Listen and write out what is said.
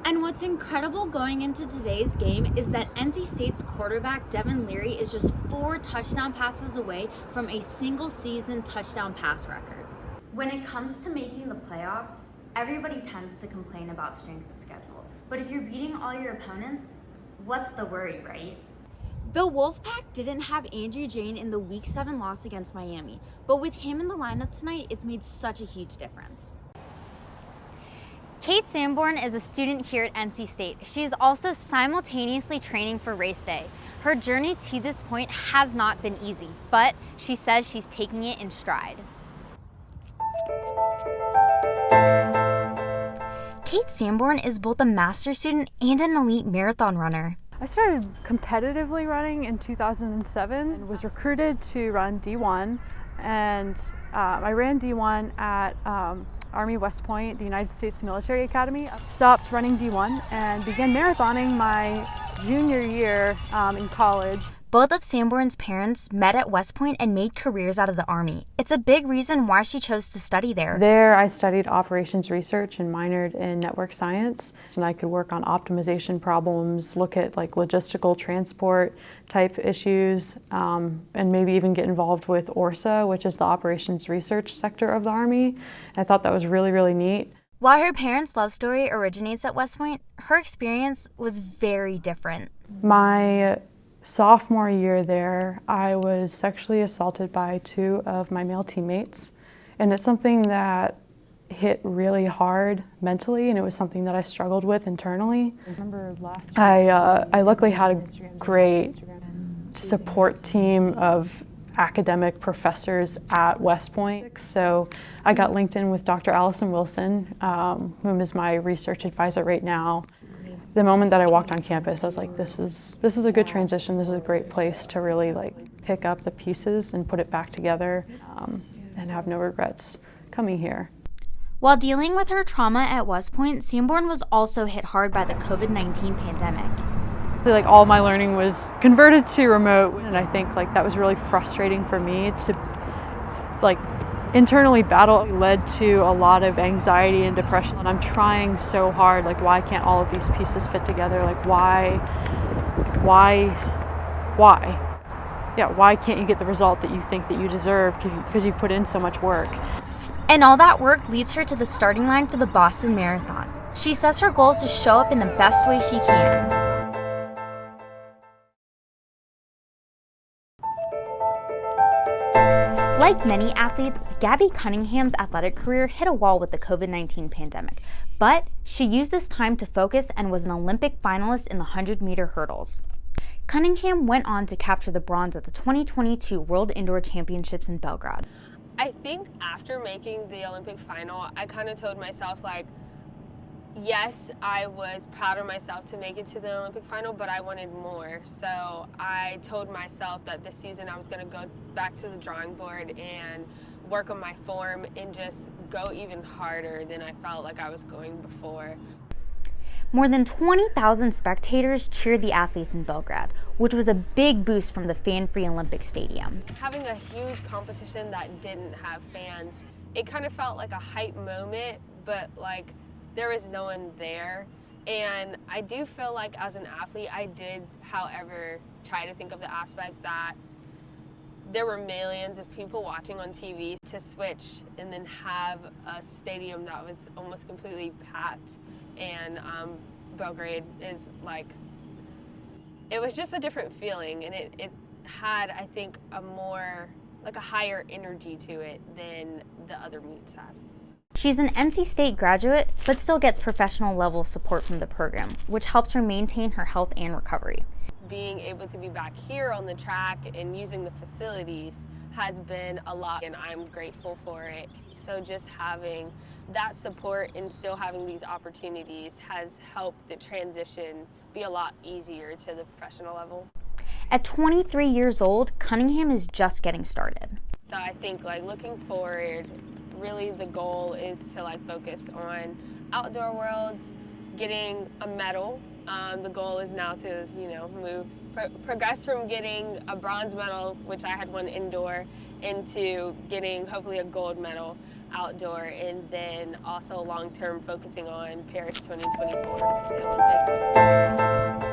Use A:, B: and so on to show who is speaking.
A: And what's incredible going into today's game is that NC State's quarterback, Devin Leary, is just 4 touchdown passes away from a single season touchdown pass record. When it comes to making the playoffs, everybody tends to complain about strength of schedule. But if you're beating all your opponents, what's the worry, right? The Wolfpack didn't have Andrew Jane in the Week 7 loss against Miami, but with him in the lineup tonight, it's made such a huge difference.
B: Kate Sanborn is a student here at NC State. She is also simultaneously training for race day. Her journey to this point has not been easy, but she says she's taking it in stride. Kate Sanborn is both a master's student and an elite marathon runner.
C: I started competitively running in 2007 and was recruited to run D1, and I ran D1 at Army West Point, the United States Military Academy. I stopped running D1 and began marathoning my junior year in college.
B: Both of Sanborn's parents met at West Point and made careers out of the Army. It's a big reason why she chose to study there.
C: There I studied operations research and minored in network science, and I could work on optimization problems, look at like logistical transport type issues, and maybe even get involved with ORSA, which is the operations research sector of the Army. I thought that was really, really neat.
B: While her parents' love story originates at West Point, her experience was very different.
C: My sophomore year there, I was sexually assaulted by 2 of my male teammates, and it's something that hit really hard mentally, and it was something that I struggled with internally. I luckily had a great support team of academic professors at West Point, so I got linked in with Dr. Allison Wilson, whom is my research advisor right now. The moment that I walked on campus, I was like, this is a good transition. This is a great place to really like pick up the pieces and put it back together, and have no regrets coming here.
B: While dealing with her trauma at West Point, Sanborn was also hit hard by the COVID-19 pandemic.
C: Like all my learning was converted to remote, and I think like that was really frustrating for me to like internally battle. It led to a lot of anxiety and depression, and I'm trying so hard, like why can't all of these pieces fit together? Like why? Yeah, why can't you get the result that you think that you deserve because you've put in so much work?
B: And all that work leads her to the starting line for the Boston Marathon. She says her goal is to show up in the best way she can. Like many athletes, Gabby Cunningham's athletic career hit a wall with the COVID-19 pandemic, but she used this time to focus and was an Olympic finalist in the 100-meter hurdles. Cunningham went on to capture the bronze at the 2022 World Indoor Championships in Belgrade.
D: I think after making the Olympic final, I kind of told myself, like, yes, I was proud of myself to make it to the Olympic final, but I wanted more. So I told myself that this season I was going to go back to the drawing board and work on my form and just go even harder than I felt like I was going before.
B: More than 20,000 spectators cheered the athletes in Belgrade, which was a big boost from the fan-free Olympic Stadium.
D: Having a huge competition that didn't have fans, it kind of felt like a hype moment, but like there was no one there. And I do feel like as an athlete, I did, however, try to think of the aspect that there were millions of people watching on TV to switch and then have a stadium that was almost completely packed. And Belgrade is like, it was just a different feeling, and it had, I think, a more, like a higher energy to it than the other meets had.
B: She's an NC State graduate, but still gets professional level support from the program, which helps her maintain her health and recovery.
D: Being able to be back here on the track and using the facilities has been a lot, and I'm grateful for it. So just having that support and still having these opportunities has helped the transition be a lot easier to the professional level.
B: At 23 years old, Cunningham is just getting started.
D: So I think like looking forward, really the goal is to like focus on outdoor worlds, getting a medal. The goal is now to, progress from getting a bronze medal, which I had won indoor, into getting hopefully a gold medal. outdoor, and then also long term focusing on Paris 2024, the Olympics.